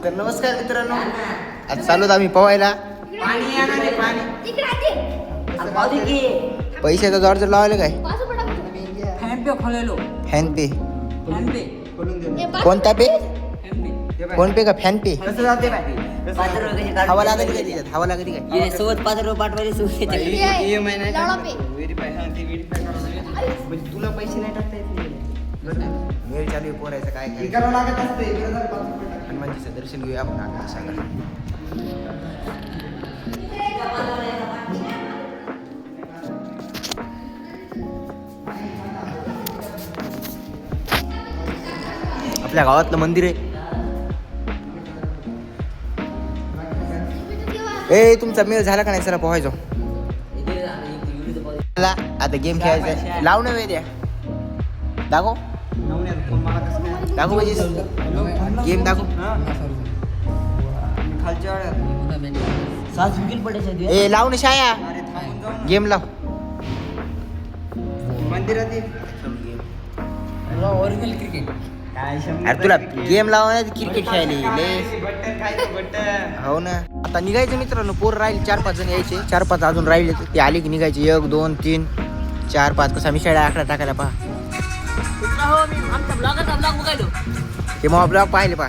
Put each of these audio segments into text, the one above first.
तर नमस्कार मित्रांनो, आज चालू आम्ही पवायला. पैशाचा जोर जर लावले काय फॅन पे कोणता पे फोन पे का फॅन पे हवा लागत काय त्याच्यात हवा लागत काय सोबत 5 रुपये पाठवायचे तुला पैसे नाही टाकता येत मेळ चालू पोरायचं काय करावं लागत असते. हनुमानजीचं दर्शन घेऊया आपण आता सांगा. आपल्या गावातलं मंदिर आहे. ए तुमचा मेळ झाला का नाही? चला पोहायचो. आता गेम खेळायचा. लाव ना वेळ द्या दाखव म्हणजे गेम दाखव. ए लाव ना शाया गेम लाव. मंदिरात ओरिजिनल क्रिकेट. अरे तुला गेम लावा क्रिकेट खेळायला हो ना. आता निघायचं मित्रांनो. पोर राहिले 4-5 जण यायचे. 4-5 अजून राहिले. ते आले की निघायचे. 1 2 3 4 5 कसा मी शाळा आकडा टाकायला पहा. ते मग ब्लॉग पाहिले पहा.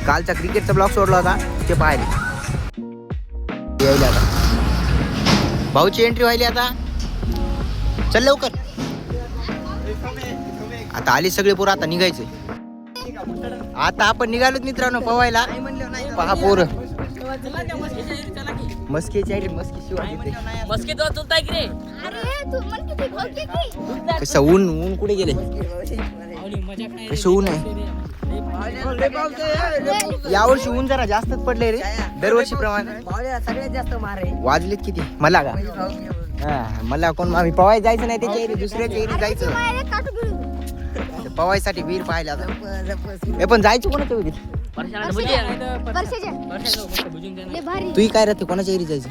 कालचा क्रिकेटचा ब्लॉग सोडला होता ते पाहिले. यायला आता भाऊची एंट्री व्हायली. आता चल लवकर. आता आली सगळे पोरं. आता निघायचे. आता आपण निघालोत मित्रांनो पवायला. पहा पोर मस्कीची आहे. मस्की शिवाय कसं ऊन कुठे गेले? कसं ऊन आहे यावर्षी. ऊन जरा जास्तच पडले रे दरवर्षी प्रमाणे. सगळ्यात जास्त मार आहे. वाजलेत किती मला का? मला कोण आम्ही पवाय जायचं नाही. त्याच्या एरी दुसऱ्याच्या एरी जायचं. पवायसाठी वीर पाहिला. हे पण जायचं कोणाच्या विहिरीत? तू काय राहते कोणाच्या एरी जायचं?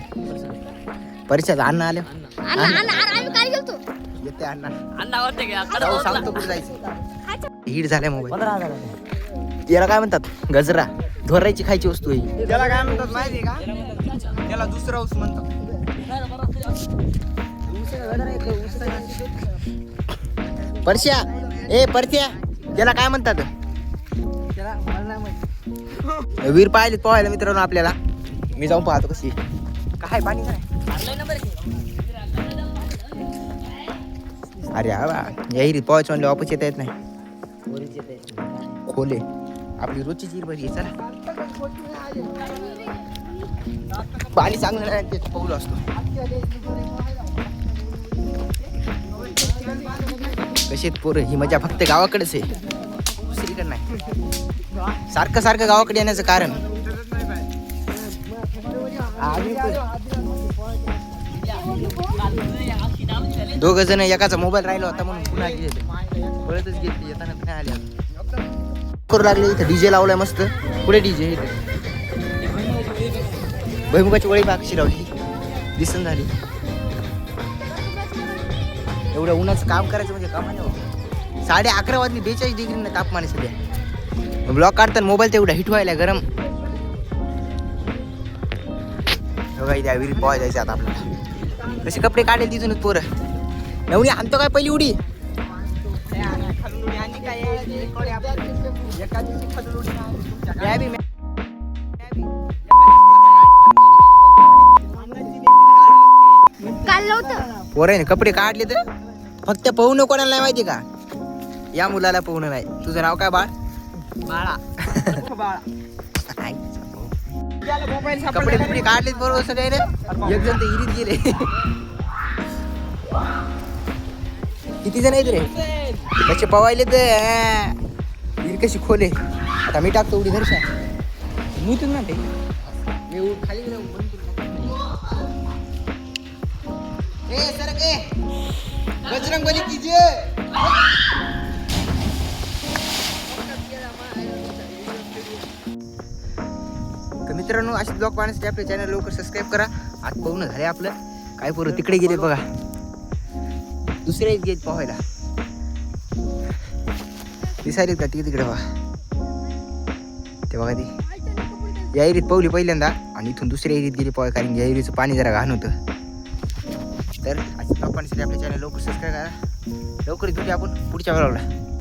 परीक्षा अण्णा आले येते अण्णा सांगतो कुठे जायचं. हिट झालाय मोबाईल. याला काय म्हणतात? गजरा धोरायची खायची वस्तू आहे. त्याला काय म्हणतात माहिती का? त्याला दुसरा ऊस म्हणतात. परश्या ए परत्या त्याला काय म्हणतात? वीर पाहिले पोहायला मित्रांनो आपल्याला. मी जाऊन पाहतो कशी काय पाणी काय. अरे हा या पोहायचं म्हणलं वापस येता येत नाही. खोले आपली रोजची जीर बरी आहे. चला पाणी चांगलं नाही त्याचं पाऊल असतो. कशी पोरं ही मजा फक्त गावाकडेच आहे दुसरीकडे नाही. सारखं सारखं गावाकडे येण्याचं कारण दोघ जण एकाचा मोबाईल राहिला होता म्हणून पुन्हा गेले. पळतच गेले येताना नाही आले. करू लागले. इथं डीजे लावलाय मस्त. पुढे डीजे भैमुगाची वळी बागशी लावली दिसन झाली. एवढ्या उन्हाचं काम करायचं म्हणजे कामाने. 11:30 वाजली. 42 डिग्री तापमान आहे सध्या. ब्लॉग काढताना मोबाईल तेवढा हिट व्हायला गरम. बघा त्या विहिरीत पोहाय जायचं आता आपल्याला. कसे कपडे काढेल तिथूनच पोरं. नवरी आणतो काय पहिली उडी? पोराने कपडे काढले तर फक्त पोहणं कोणाला नाही माहिती का? या मुलाला पोहणं नाही. तुझं नाव काय बाळ? बाळा. कपडे कपडे काढलेत बरोबर सगळे रे. एक जण तर इरीत गेले. किती जण आहेत रे कसे पवायले तर विहीर कशी खोले. आता मी टाकतो उडी धरशा मी तू ना ते मी खाली बजरंग बली कीजिए. तर मित्रांनो असे ब्लॉग पाहण्यासाठी आपल्या चॅनल लवकर सबस्क्राईब करा. आज पाहून झाले आपलं. काय पोरं तिकडे गेले बघा. दुसऱ्या इथं गेट पोहायला दिसायलेत का तिकडे बघा ते बघा ती या एरीत पावली पहिल्यांदा आणि इथून दुसऱ्या एरीत गेली पोहाय कारण या एरीचं पाणी जरा घाण होतं. तर अशा लोकांसाठी आपल्या चॅनल लवकर सबस्क्राईब करा. लवकर भेटूया आपण पुढच्या वेळेला.